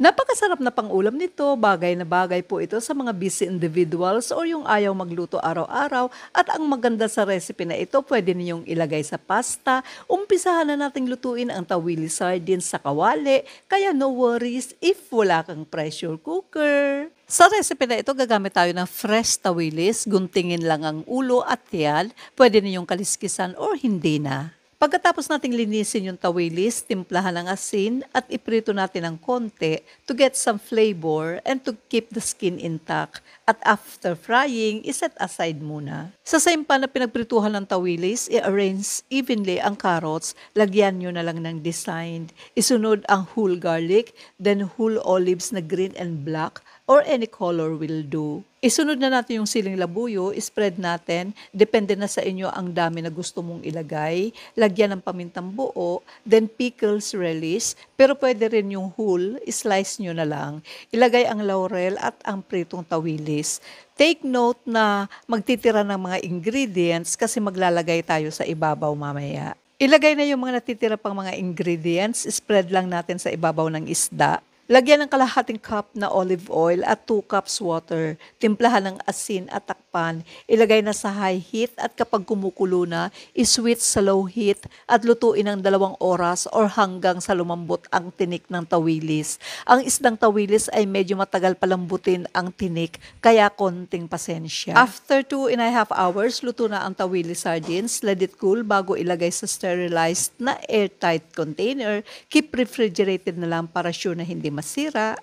Napakasarap na pang-ulam nito, bagay na bagay po ito sa mga busy individuals or yung ayaw magluto araw-araw at ang maganda sa recipe na ito pwede ninyong ilagay sa pasta. Umpisahan na nating lutuin ang tawili sardines sa kawali, kaya no worries if wala kang pressure cooker. Sa recipe na ito, gagamit tayo ng fresh tawilis, guntingin lang ang ulo at tiyan, pwede ninyong kaliskisan or hindi na. Pagkatapos nating linisin yung tawilis, timplahan ng asin at iprito natin ng konti to get some flavor and to keep the skin intact. At after frying, iset aside muna. Sa same pan na pinagprituhan ng tawilis, i-arrange evenly ang carrots, lagyan nyo na lang ng design. Isunod ang whole garlic, then whole olives na green and black or any color will do. Isunod na natin yung siling labuyo, spread natin, depende na sa inyo ang dami na gusto mong ilagay. Lagyan ng pamintang buo, then pickles relish, pero pwede rin yung whole, slice nyo na lang. Ilagay ang laurel at ang pritong tawilis. Take note na magtitira ng mga ingredients kasi maglalagay tayo sa ibabaw mamaya. Ilagay na yung mga natitira pang mga ingredients, spread lang natin sa ibabaw ng isda. Lagyan ng kalahating cup na olive oil at 2 cups water. Timplahan ng asin at takpan. Ilagay na sa high heat at kapag kumukulo na, iswitch sa low heat at lutuin ng 2 oras or hanggang sa lumambot ang tinik ng tawilis. Ang isdang tawilis ay medyo matagal palambutin ang tinik, kaya konting pasensya. After 2.5 hours, luto na ang tawilis sardines. Let it cool bago ilagay sa sterilized na airtight container. Keep refrigerated na lang para sure na hindi masira.